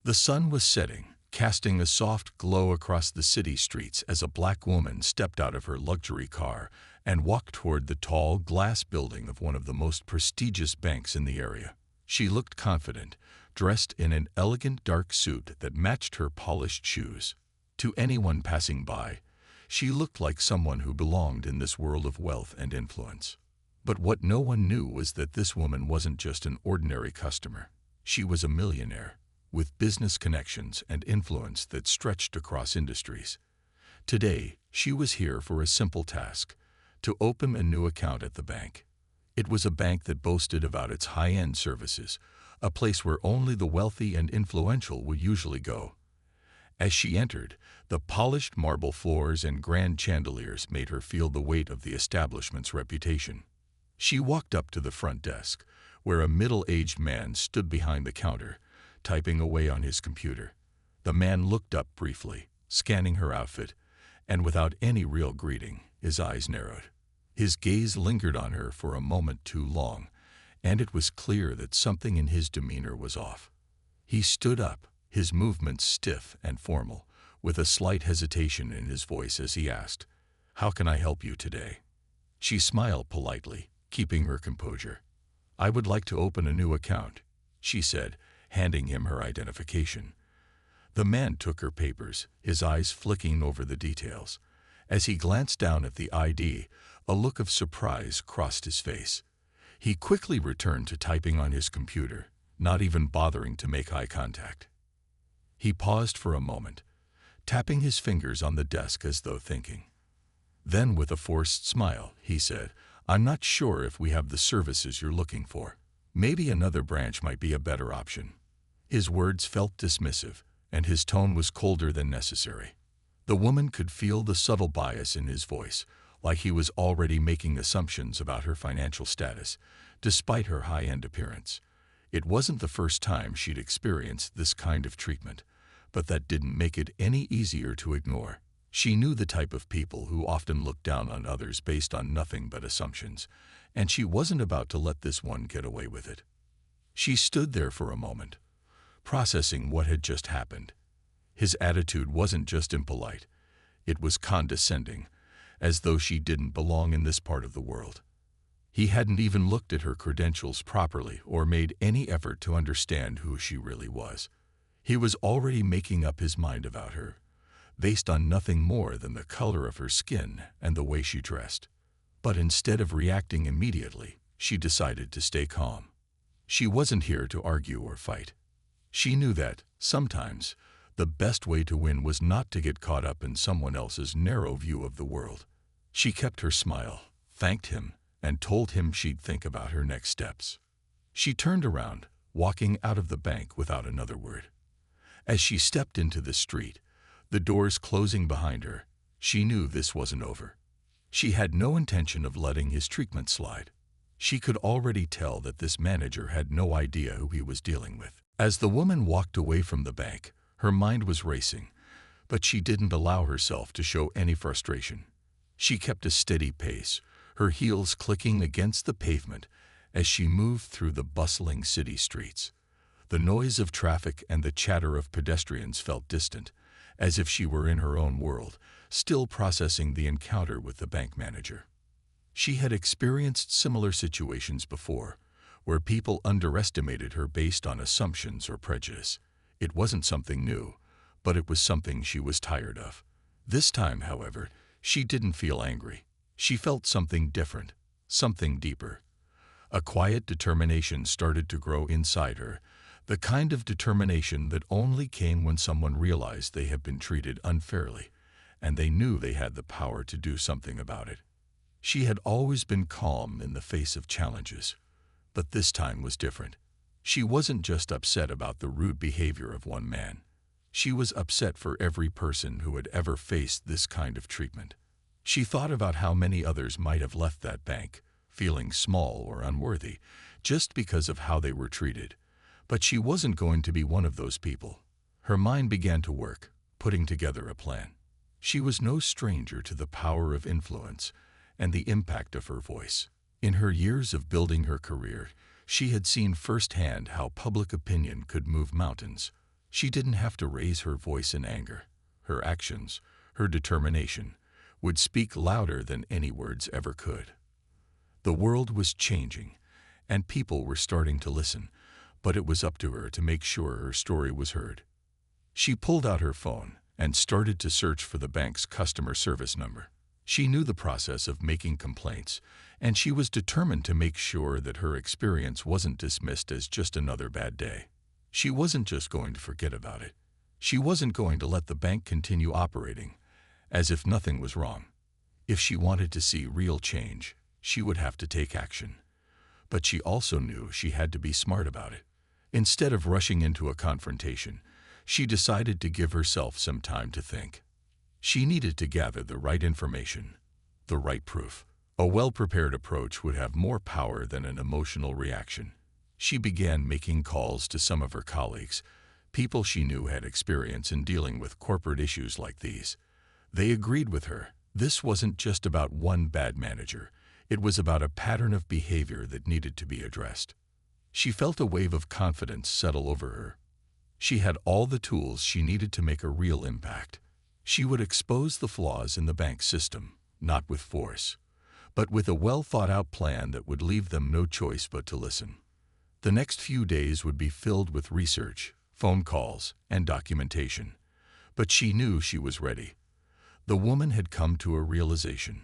The sun was setting, casting a soft glow across the city streets as a black woman stepped out of her luxury car and walked toward the tall glass building of one of the most prestigious banks in the area. She looked confident, dressed in an elegant dark suit that matched her polished shoes. To anyone passing by, she looked like someone who belonged in this world of wealth and influence. But what no one knew was that this woman wasn't just an ordinary customer. She was a millionaire, with business connections and influence that stretched across industries. Today, she was here for a simple task: to open a new account at the bank. It was a bank that boasted about its high-end services, a place where only the wealthy and influential would usually go. As she entered, the polished marble floors and grand chandeliers made her feel the weight of the establishment's reputation. She walked up to the front desk, where a middle-aged man stood behind the counter, typing away on his computer. The man looked up briefly, scanning her outfit, and without any real greeting, his eyes narrowed. His gaze lingered on her for a moment too long, and it was clear that something in his demeanor was off. He stood up, his movements stiff and formal, with a slight hesitation in his voice as he asked, "How can I help you today?" She smiled politely, keeping her composure. "I would like to open a new account," she said, handing him her identification. The man took her papers, his eyes flicking over the details. As he glanced down at the ID, a look of surprise crossed his face. He quickly returned to typing on his computer, not even bothering to make eye contact. He paused for a moment, tapping his fingers on the desk as though thinking. Then, with a forced smile, he said, "I'm not sure if we have the services you're looking for. Maybe another branch might be a better option." His words felt dismissive, and his tone was colder than necessary. The woman could feel the subtle bias in his voice, like he was already making assumptions about her financial status, despite her high-end appearance. It wasn't the first time she'd experienced this kind of treatment, but that didn't make it any easier to ignore. She knew the type of people who often look down on others based on nothing but assumptions, and she wasn't about to let this one get away with it. She stood there for a moment, processing what had just happened. His attitude wasn't just impolite, it was condescending, as though she didn't belong in this part of the world. He hadn't even looked at her credentials properly or made any effort to understand who she really was. He was already making up his mind about her, based on nothing more than the color of her skin and the way she dressed. But instead of reacting immediately, she decided to stay calm. She wasn't here to argue or fight. She knew that, sometimes, the best way to win was not to get caught up in someone else's narrow view of the world. She kept her smile, thanked him, and told him she'd think about her next steps. She turned around, walking out of the bank without another word. As she stepped into the street, the doors closing behind her, she knew this wasn't over. She had no intention of letting his treatment slide. She could already tell that this manager had no idea who he was dealing with. As the woman walked away from the bank, her mind was racing, but she didn't allow herself to show any frustration. She kept a steady pace, her heels clicking against the pavement as she moved through the bustling city streets. The noise of traffic and the chatter of pedestrians felt distant, as if she were in her own world, still processing the encounter with the bank manager. She had experienced similar situations before, where people underestimated her based on assumptions or prejudice. It wasn't something new, but it was something she was tired of. This time, however, she didn't feel angry. She felt something different, something deeper. A quiet determination started to grow inside her, the kind of determination that only came when someone realized they had been treated unfairly, and they knew they had the power to do something about it. She had always been calm in the face of challenges, but this time was different. She wasn't just upset about the rude behavior of one man. She was upset for every person who had ever faced this kind of treatment. She thought about how many others might have left that bank, feeling small or unworthy, just because of how they were treated. But she wasn't going to be one of those people. Her mind began to work, putting together a plan. She was no stranger to the power of influence and the impact of her voice. In her years of building her career, she had seen firsthand how public opinion could move mountains. She didn't have to raise her voice in anger. Her actions, her determination, would speak louder than any words ever could. The world was changing, and people were starting to listen, but it was up to her to make sure her story was heard. She pulled out her phone and started to search for the bank's customer service number. She knew the process of making complaints, and she was determined to make sure that her experience wasn't dismissed as just another bad day. She wasn't just going to forget about it. She wasn't going to let the bank continue operating as if nothing was wrong. If she wanted to see real change, she would have to take action. But she also knew she had to be smart about it. Instead of rushing into a confrontation, she decided to give herself some time to think. She needed to gather the right information, the right proof. A well-prepared approach would have more power than an emotional reaction. She began making calls to some of her colleagues, people she knew had experience in dealing with corporate issues like these. They agreed with her. This wasn't just about one bad manager. It was about a pattern of behavior that needed to be addressed. She felt a wave of confidence settle over her. She had all the tools she needed to make a real impact. She would expose the flaws in the bank system, not with force, but with a well-thought-out plan that would leave them no choice but to listen. The next few days would be filled with research, phone calls, and documentation. But she knew she was ready. The woman had come to a realization.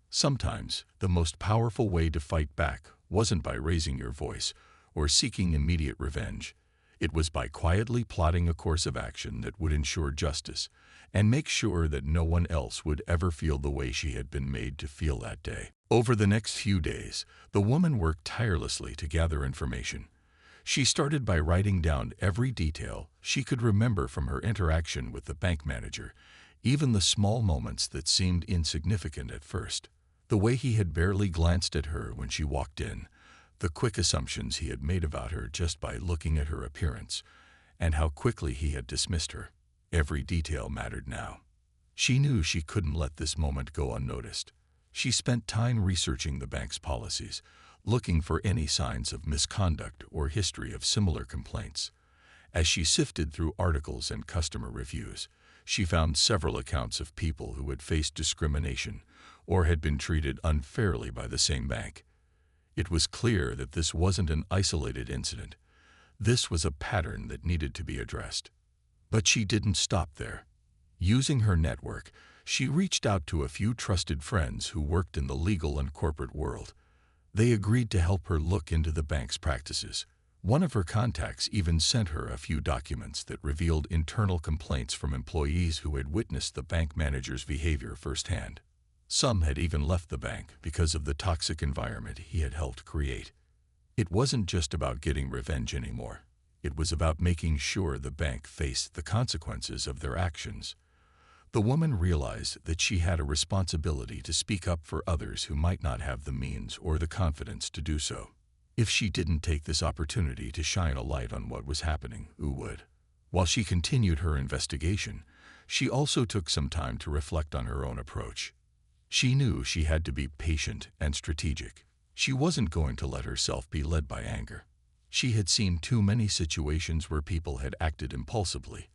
Sometimes, the most powerful way to fight back wasn't by raising your voice or seeking immediate revenge. It was by quietly plotting a course of action that would ensure justice and make sure that no one else would ever feel the way she had been made to feel that day. Over the next few days, the woman worked tirelessly to gather information. She started by writing down every detail she could remember from her interaction with the bank manager, even the small moments that seemed insignificant at first. The way he had barely glanced at her when she walked in, the quick assumptions he had made about her just by looking at her appearance, and how quickly he had dismissed her. Every detail mattered now. She knew she couldn't let this moment go unnoticed. She spent time researching the bank's policies, looking for any signs of misconduct or history of similar complaints. As she sifted through articles and customer reviews, she found several accounts of people who had faced discrimination or had been treated unfairly by the same bank. It was clear that this wasn't an isolated incident. This was a pattern that needed to be addressed. But she didn't stop there. Using her network, she reached out to a few trusted friends who worked in the legal and corporate world. They agreed to help her look into the bank's practices. One of her contacts even sent her a few documents that revealed internal complaints from employees who had witnessed the bank manager's behavior firsthand. Some had even left the bank because of the toxic environment he had helped create. It wasn't just about getting revenge anymore. It was about making sure the bank faced the consequences of their actions. The woman realized that she had a responsibility to speak up for others who might not have the means or the confidence to do so. If she didn't take this opportunity to shine a light on what was happening, who would? While she continued her investigation, she also took some time to reflect on her own approach. She knew she had to be patient and strategic. She wasn't going to let herself be led by anger. She had seen too many situations where people had acted impulsively,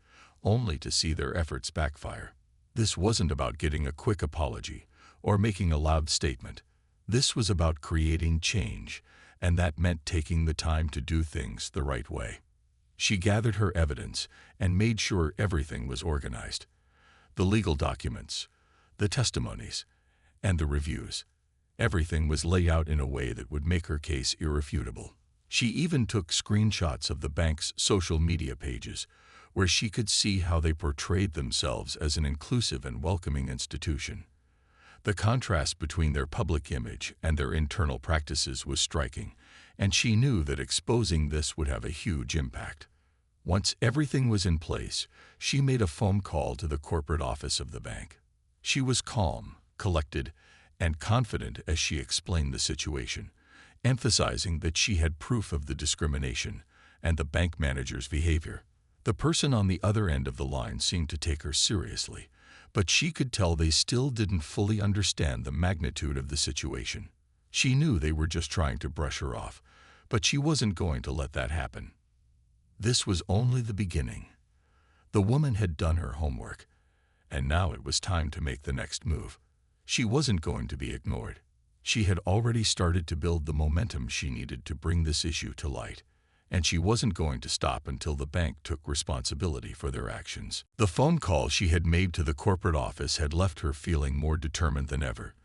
only to see their efforts backfire. This wasn't about getting a quick apology or making a loud statement. This was about creating change, and that meant taking the time to do things the right way. She gathered her evidence and made sure everything was organized. The legal documents, the testimonies, and the reviews. Everything was laid out in a way that would make her case irrefutable. She even took screenshots of the bank's social media pages, where she could see how they portrayed themselves as an inclusive and welcoming institution. The contrast between their public image and their internal practices was striking, and she knew that exposing this would have a huge impact. Once everything was in place, she made a phone call to the corporate office of the bank. She was calm, collected, and confident as she explained the situation, emphasizing that she had proof of the discrimination and the bank manager's behavior. The person on the other end of the line seemed to take her seriously, but she could tell they still didn't fully understand the magnitude of the situation. She knew they were just trying to brush her off, but she wasn't going to let that happen. This was only the beginning. The woman had done her homework, and now it was time to make the next move. She wasn't going to be ignored. She had already started to build the momentum she needed to bring this issue to light, and she wasn't going to stop until the bank took responsibility for their actions. The phone call she had made to the corporate office had left her feeling more determined than ever.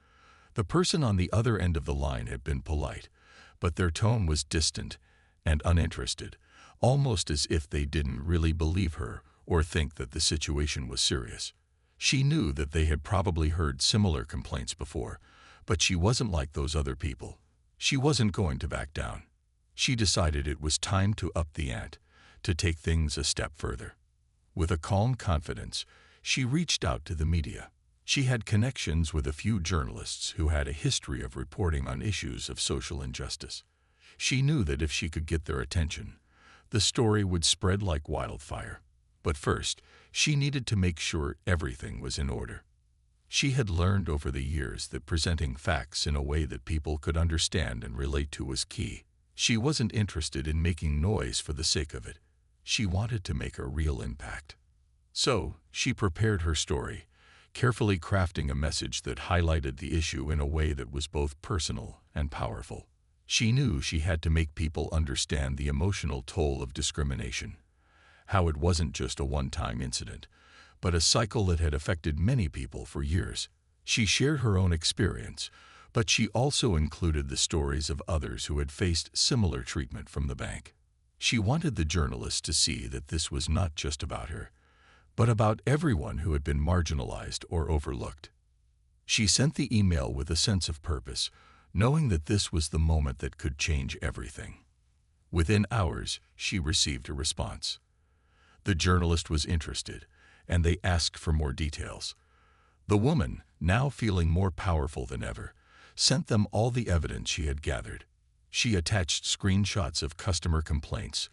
The person on the other end of the line had been polite, but their tone was distant and uninterested, almost as if they didn't really believe her or think that the situation was serious. She knew that they had probably heard similar complaints before, but she wasn't like those other people. She wasn't going to back down. She decided it was time to up the ante, to take things a step further. With a calm confidence, she reached out to the media. She had connections with a few journalists who had a history of reporting on issues of social injustice. She knew that if she could get their attention, the story would spread like wildfire. But first, she needed to make sure everything was in order. She had learned over the years that presenting facts in a way that people could understand and relate to was key. She wasn't interested in making noise for the sake of it. She wanted to make a real impact. So, she prepared her story, carefully crafting a message that highlighted the issue in a way that was both personal and powerful. She knew she had to make people understand the emotional toll of discrimination, how it wasn't just a one-time incident, but a cycle that had affected many people for years. She shared her own experience, but she also included the stories of others who had faced similar treatment from the bank. She wanted the journalists to see that this was not just about her, but about everyone who had been marginalized or overlooked. She sent the email with a sense of purpose, knowing that this was the moment that could change everything. Within hours, she received a response. The journalist was interested, and they asked for more details. The woman, now feeling more powerful than ever, sent them all the evidence she had gathered. She attached screenshots of customer complaints,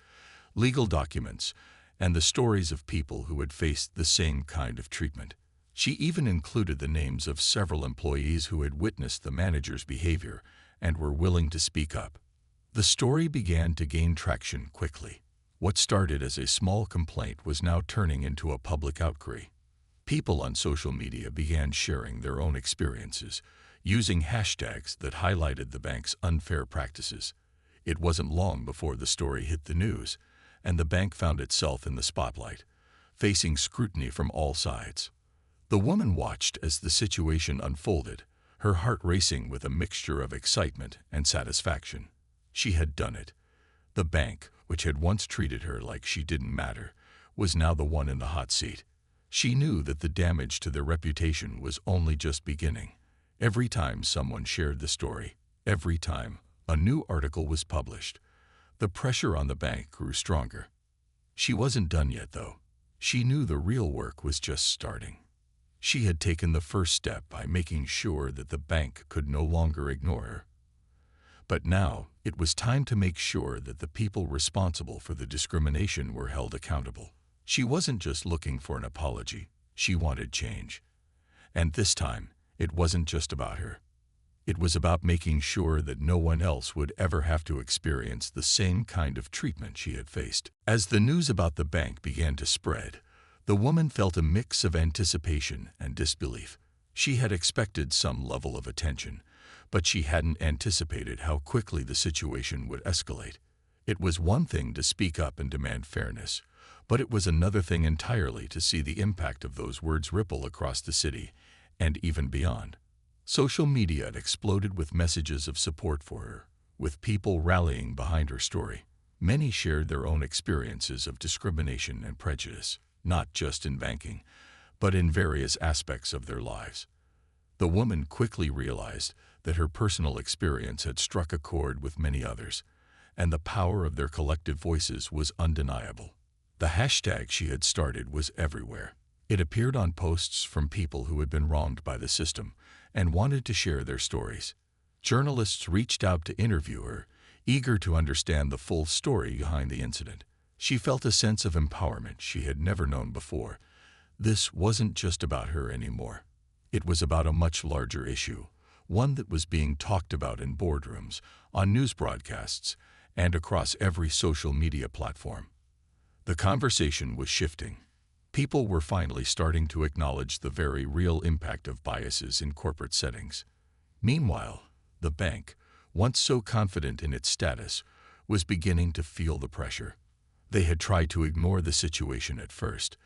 legal documents, and the stories of people who had faced the same kind of treatment. She even included the names of several employees who had witnessed the manager's behavior and were willing to speak up. The story began to gain traction quickly. What started as a small complaint was now turning into a public outcry. People on social media began sharing their own experiences, using hashtags that highlighted the bank's unfair practices. It wasn't long before the story hit the news, and the bank found itself in the spotlight, facing scrutiny from all sides. The woman watched as the situation unfolded, her heart racing with a mixture of excitement and satisfaction. She had done it. The bank, which had once treated her like she didn't matter, was now the one in the hot seat. She knew that the damage to their reputation was only just beginning. Every time someone shared the story, every time a new article was published, the pressure on the bank grew stronger. She wasn't done yet, though. She knew the real work was just starting. She had taken the first step by making sure that the bank could no longer ignore her. But now, it was time to make sure that the people responsible for the discrimination were held accountable. She wasn't just looking for an apology, she wanted change. And this time, it wasn't just about her. It was about making sure that no one else would ever have to experience the same kind of treatment she had faced. As the news about the bank began to spread, the woman felt a mix of anticipation and disbelief. She had expected some level of attention, but she hadn't anticipated how quickly the situation would escalate. It was one thing to speak up and demand fairness, but it was another thing entirely to see the impact of those words ripple across the city and even beyond. Social media had exploded with messages of support for her, with people rallying behind her story. Many shared their own experiences of discrimination and prejudice, not just in banking, but in various aspects of their lives. The woman quickly realized that her personal experience had struck a chord with many others, and the power of their collective voices was undeniable. The hashtag she had started was everywhere. It appeared on posts from people who had been wronged by the system and wanted to share their stories. Journalists reached out to interview her, eager to understand the full story behind the incident. She felt a sense of empowerment she had never known before. This wasn't just about her anymore. It was about a much larger issue, one that was being talked about in boardrooms, on news broadcasts, and across every social media platform. The conversation was shifting. People were finally starting to acknowledge the very real impact of biases in corporate settings. Meanwhile, the bank, once so confident in its status, was beginning to feel the pressure. They had tried to ignore the situation at first,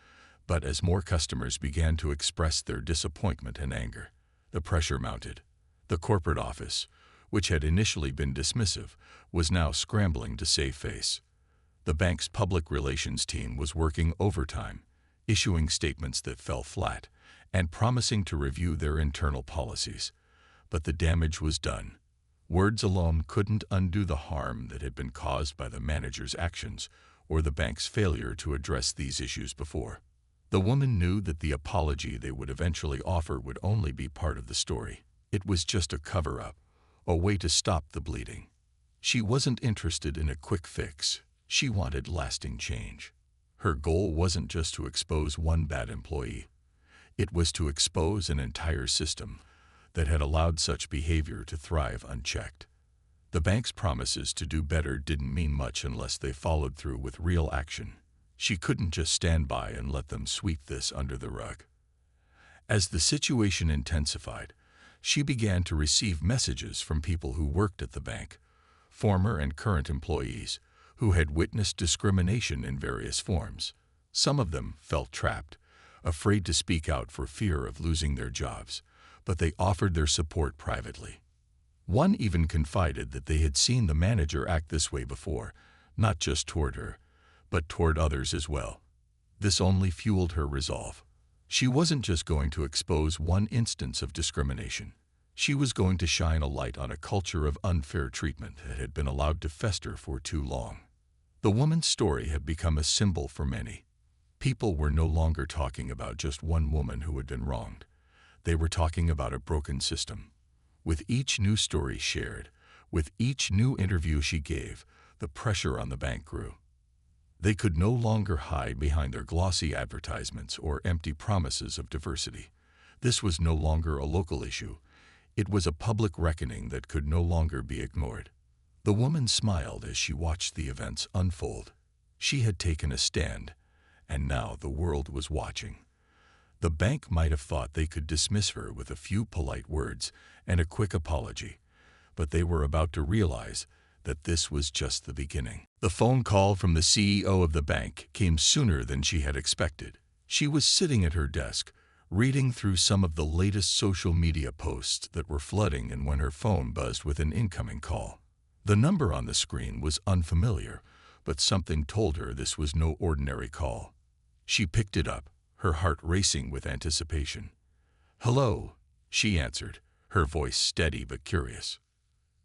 but as more customers began to express their disappointment and anger, the pressure mounted. The corporate office, which had initially been dismissive, was now scrambling to save face. The bank's public relations team was working overtime, issuing statements that fell flat, and promising to review their internal policies. But the damage was done. Words alone couldn't undo the harm that had been caused by the manager's actions or the bank's failure to address these issues before. The woman knew that the apology they would eventually offer would only be part of the story. It was just a cover-up, a way to stop the bleeding. She wasn't interested in a quick fix. She wanted lasting change. Her goal wasn't just to expose one bad employee. It was to expose an entire system that had allowed such behavior to thrive unchecked. The bank's promises to do better didn't mean much unless they followed through with real action. She couldn't just stand by and let them sweep this under the rug. As the situation intensified, she began to receive messages from people who worked at the bank, former and current employees, who had witnessed discrimination in various forms. Some of them felt trapped, afraid to speak out for fear of losing their jobs, but they offered their support privately. One even confided that they had seen the manager act this way before, not just toward her, but toward others as well. This only fueled her resolve. She wasn't just going to expose one instance of discrimination. She was going to shine a light on a culture of unfair treatment that had been allowed to fester for too long. The woman's story had become a symbol for many. People were no longer talking about just one woman who had been wronged. They were talking about a broken system. With each new story shared, with each new interview she gave, the pressure on the bank grew. They could no longer hide behind their glossy advertisements or empty promises of diversity. This was no longer a local issue. It was a public reckoning that could no longer be ignored. The woman smiled as she watched the events unfold. She had taken a stand, and now the world was watching. The bank might have thought they could dismiss her with a few polite words and a quick apology, but they were about to realize that this was just the beginning. The phone call from the CEO of the bank came sooner than she had expected. She was sitting at her desk, reading through some of the latest social media posts that were flooding, and when her phone buzzed with an incoming call. The number on the screen was unfamiliar, but something told her this was no ordinary call. She picked it up, her heart racing with anticipation. "Hello," she answered, her voice steady but curious.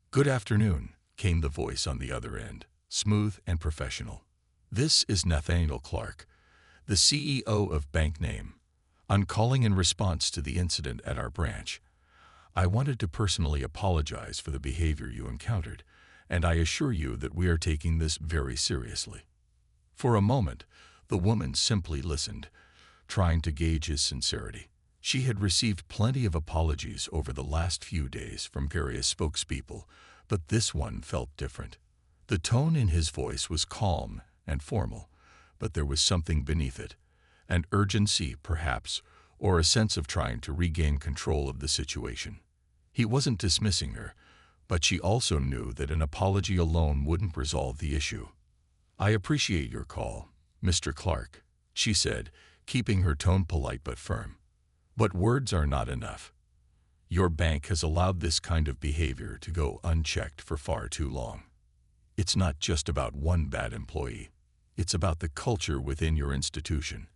"Good afternoon," came the voice on the other end, smooth and professional. "This is Nathaniel Clark, the CEO of Bank Name. I'm calling in response to the incident at our branch. I wanted to personally apologize for the behavior you encountered, and I assure you that we are taking this very seriously." For a moment, the woman simply listened, trying to gauge his sincerity. She had received plenty of apologies over the last few days from various spokespeople, but this one felt different. The tone in his voice was calm and formal, but there was something beneath it, an urgency perhaps, or a sense of trying to regain control of the situation. He wasn't dismissing her, but she also knew that an apology alone wouldn't resolve the issue. "I appreciate your call, Mr. Clark," she said, keeping her tone polite but firm. "But words are not enough. Your bank has allowed this kind of behavior to go unchecked for far too long. It's not just about one bad employee. It's about the culture within your institution.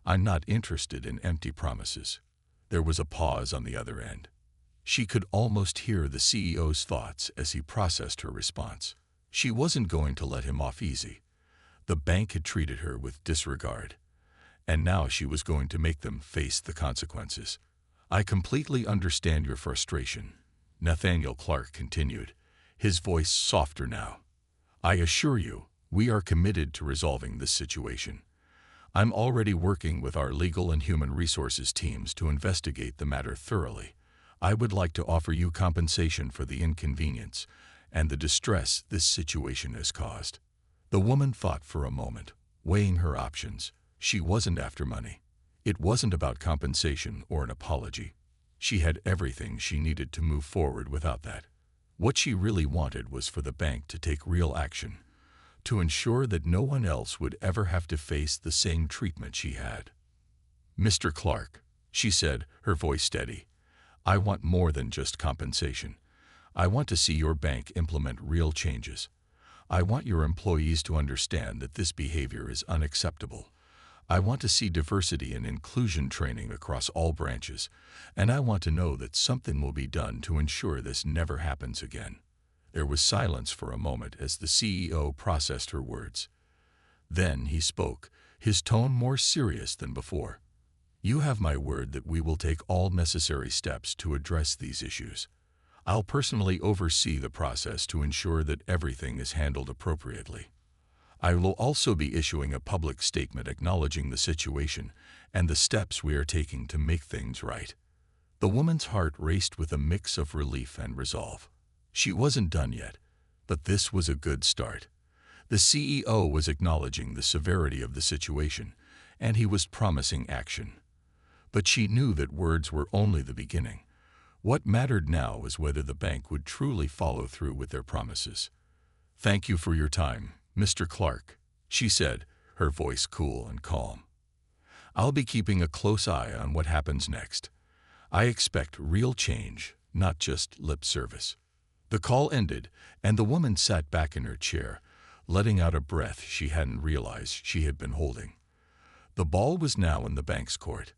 I'm not interested in empty promises." There was a pause on the other end. She could almost hear the CEO's thoughts as he processed her response. She wasn't going to let him off easy. The bank had treated her with disregard, and now she was going to make them face the consequences. "I completely understand your frustration," Nathaniel Clark continued, his voice softer now. "I assure you, we are committed to resolving this situation. I'm already working with our legal and human resources teams to investigate the matter thoroughly. I would like to offer you compensation for the inconvenience and the distress this situation has caused." The woman thought for a moment, weighing her options. She wasn't after money. It wasn't about compensation or an apology. She had everything she needed to move forward without that. What she really wanted was for the bank to take real action, to ensure that no one else would ever have to face the same treatment she had. "Mr. Clark," she said, her voice steady, "I want more than just compensation. I want to see your bank implement real changes. I want your employees to understand that this behavior is unacceptable. I want to see diversity and inclusion training across all branches, and I want to know that something will be done to ensure this never happens again." There was silence for a moment as the CEO processed her words. Then he spoke, his tone more serious than before. "You have my word that we will take all necessary steps to address these issues. I'll personally oversee the process to ensure that everything is handled appropriately. I will also be issuing a public statement acknowledging the situation and the steps we are taking to make things right." The woman's heart raced with a mix of relief and resolve. She wasn't done yet, but this was a good start. The CEO was acknowledging the severity of the situation, and he was promising action. But she knew that words were only the beginning. What mattered now was whether the bank would truly follow through with their promises. "Thank you for your time, Mr. Clark," she said, her voice cool and calm. "I'll be keeping a close eye on what happens next. I expect real change, not just lip service." The call ended, and the woman sat back in her chair, letting out a breath she hadn't realized she had been holding. The ball was now in the bank's court.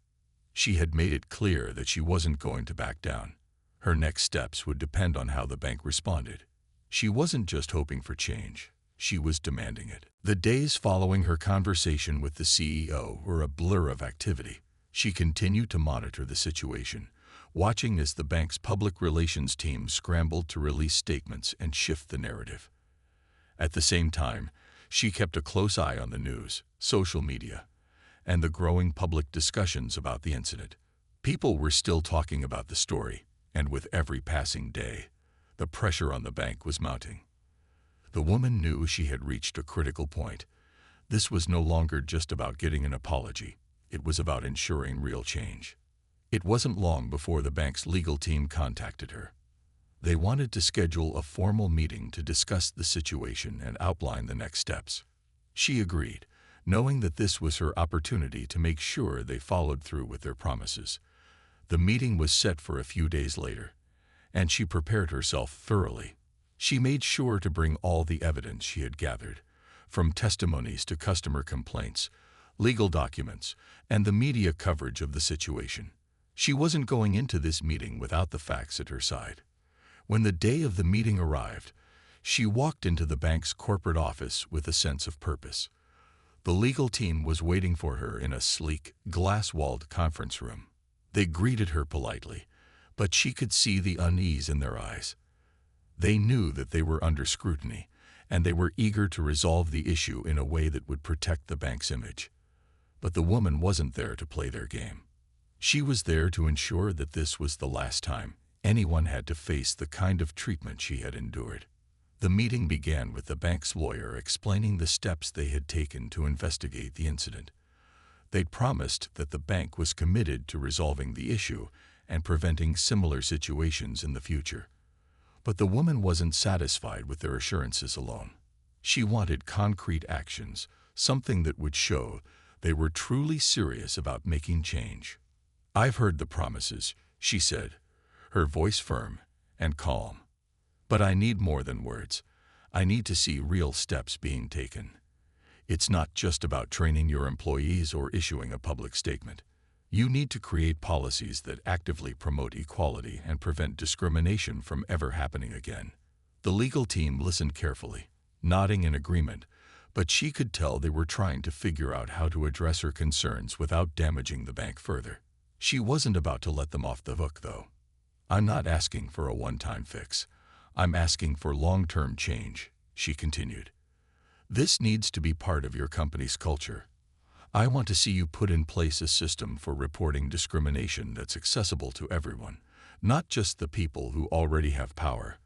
She had made it clear that she wasn't going to back down. Her next steps would depend on how the bank responded. She wasn't just hoping for change. She was demanding it. The days following her conversation with the CEO were a blur of activity. She continued to monitor the situation, watching as the bank's public relations team scrambled to release statements and shift the narrative. At the same time, she kept a close eye on the news, social media, and the growing public discussions about the incident. People were still talking about the story, and with every passing day, the pressure on the bank was mounting. The woman knew she had reached a critical point. This was no longer just about getting an apology. It was about ensuring real change. It wasn't long before the bank's legal team contacted her. They wanted to schedule a formal meeting to discuss the situation and outline the next steps. She agreed, knowing that this was her opportunity to make sure they followed through with their promises. The meeting was set for a few days later, and she prepared herself thoroughly. She made sure to bring all the evidence she had gathered, from testimonies to customer complaints, legal documents, and the media coverage of the situation. She wasn't going into this meeting without the facts at her side. When the day of the meeting arrived, she walked into the bank's corporate office with a sense of purpose. The legal team was waiting for her in a sleek, glass-walled conference room. They greeted her politely, but she could see the unease in their eyes. They knew that they were under scrutiny, and they were eager to resolve the issue in a way that would protect the bank's image. But the woman wasn't there to play their game. She was there to ensure that this was the last time anyone had to face the kind of treatment she had endured. The meeting began with the bank's lawyer explaining the steps they had taken to investigate the incident. They'd promised that the bank was committed to resolving the issue and preventing similar situations in the future. But the woman wasn't satisfied with their assurances alone. She wanted concrete actions, something that would show they were truly serious about making change. "I've heard the promises," she said, her voice firm and calm. "But I need more than words. I need to see real steps being taken. It's not just about training your employees or issuing a public statement. You need to create policies that actively promote equality and prevent discrimination from ever happening again." The legal team listened carefully, nodding in agreement, but she could tell they were trying to figure out how to address her concerns without damaging the bank further. She wasn't about to let them off the hook, though. "I'm not asking for a one-time fix. I'm asking for long-term change," she continued. "This needs to be part of your company's culture. I want to see you put in place a system for reporting discrimination that's accessible to everyone, not just the people who already have power.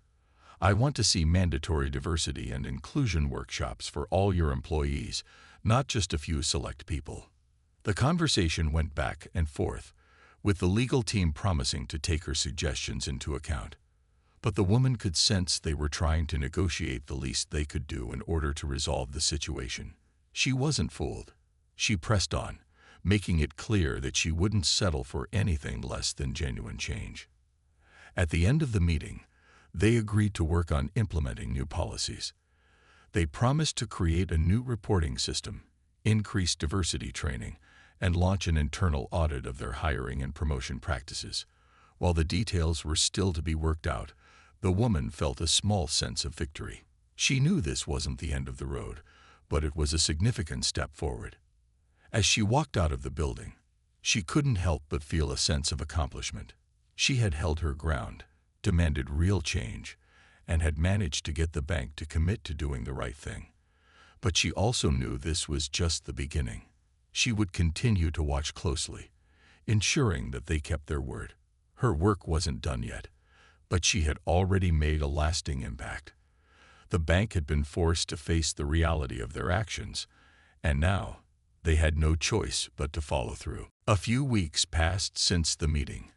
I want to see mandatory diversity and inclusion workshops for all your employees, not just a few select people." The conversation went back and forth, with the legal team promising to take her suggestions into account. But the woman could sense they were trying to negotiate the least they could do in order to resolve the situation. She wasn't fooled. She pressed on, making it clear that she wouldn't settle for anything less than genuine change. At the end of the meeting, they agreed to work on implementing new policies. They promised to create a new reporting system, increase diversity training, and launch an internal audit of their hiring and promotion practices. While the details were still to be worked out, the woman felt a small sense of victory. She knew this wasn't the end of the road, but it was a significant step forward. As she walked out of the building, she couldn't help but feel a sense of accomplishment. She had held her ground, demanded real change, and had managed to get the bank to commit to doing the right thing. But she also knew this was just the beginning. She would continue to watch closely, ensuring that they kept their word. Her work wasn't done yet, but she had already made a lasting impact. The bank had been forced to face the reality of their actions, and now they had no choice but to follow through. A few weeks passed since the meeting,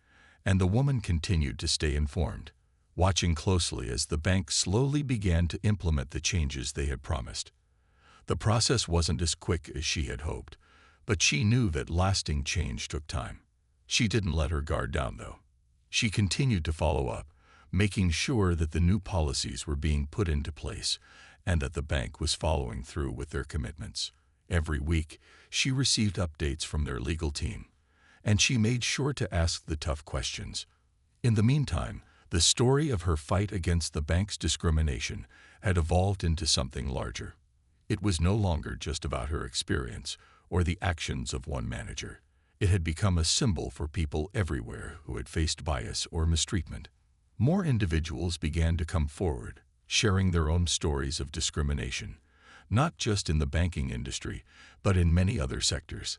and the woman continued to stay informed, watching closely as the bank slowly began to implement the changes they had promised. The process wasn't as quick as she had hoped, but she knew that lasting change took time. She didn't let her guard down, though. She continued to follow up, making sure that the new policies were being put into place and that the bank was following through with their commitments. Every week, she received updates from their legal team, and she made sure to ask the tough questions. In the meantime, the story of her fight against the bank's discrimination had evolved into something larger. It was no longer just about her experience or the actions of one manager. It had become a symbol for people everywhere who had faced bias or mistreatment. More individuals began to come forward, sharing their own stories of discrimination, not just in the banking industry, but in many other sectors.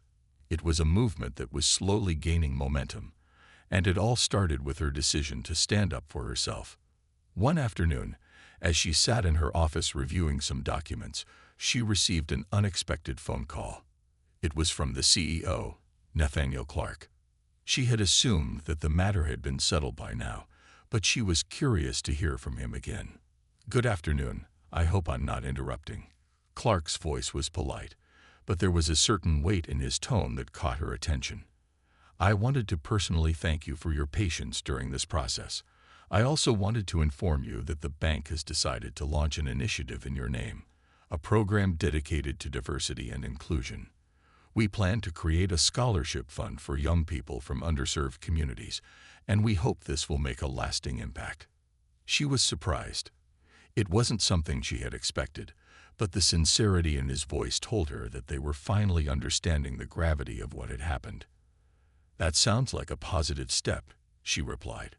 It was a movement that was slowly gaining momentum, and it all started with her decision to stand up for herself. One afternoon, as she sat in her office reviewing some documents, she received an unexpected phone call. It was from the CEO, Nathaniel Clark. She had assumed that the matter had been settled by now, but she was curious to hear from him again. "Good afternoon. I hope I'm not interrupting." Clark's voice was polite, but there was a certain weight in his tone that caught her attention. "I wanted to personally thank you for your patience during this process. I also wanted to inform you that the bank has decided to launch an initiative in your name, a program dedicated to diversity and inclusion. We plan to create a scholarship fund for young people from underserved communities, and we hope this will make a lasting impact." She was surprised. It wasn't something she had expected, but the sincerity in his voice told her that they were finally understanding the gravity of what had happened. "That sounds like a positive step," she replied.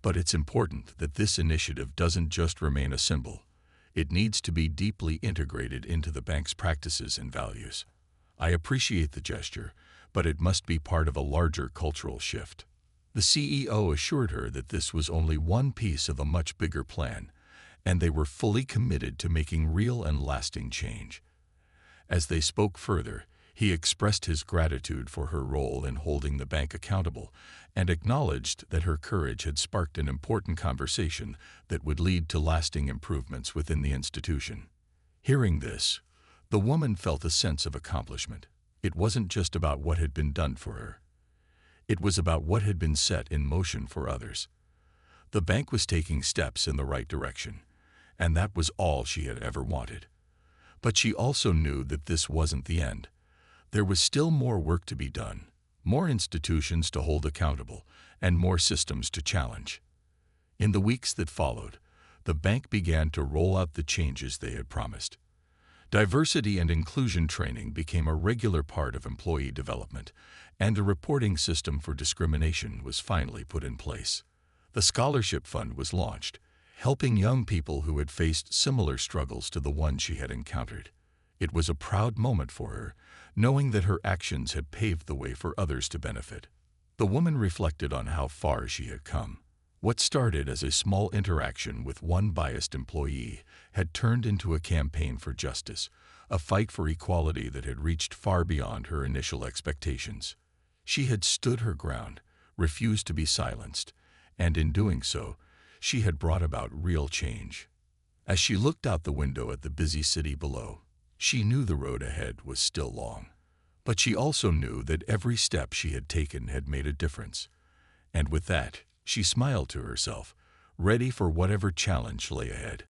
"But it's important that this initiative doesn't just remain a symbol. It needs to be deeply integrated into the bank's practices and values. I appreciate the gesture, but it must be part of a larger cultural shift." The CEO assured her that this was only one piece of a much bigger plan, and they were fully committed to making real and lasting change. As they spoke further, he expressed his gratitude for her role in holding the bank accountable and acknowledged that her courage had sparked an important conversation that would lead to lasting improvements within the institution. Hearing this, the woman felt a sense of accomplishment. It wasn't just about what had been done for her. It was about what had been set in motion for others. The bank was taking steps in the right direction, and that was all she had ever wanted. But she also knew that this wasn't the end. There was still more work to be done, more institutions to hold accountable, and more systems to challenge. In the weeks that followed, the bank began to roll out the changes they had promised. Diversity and inclusion training became a regular part of employee development, and a reporting system for discrimination was finally put in place. The scholarship fund was launched, helping young people who had faced similar struggles to the one she had encountered. It was a proud moment for her, knowing that her actions had paved the way for others to benefit. The woman reflected on how far she had come. What started as a small interaction with one biased employee had turned into a campaign for justice, a fight for equality that had reached far beyond her initial expectations. She had stood her ground, refused to be silenced, and in doing so, she had brought about real change. As she looked out the window at the busy city below, she knew the road ahead was still long. But she also knew that every step she had taken had made a difference. And with that, she smiled to herself, ready for whatever challenge lay ahead.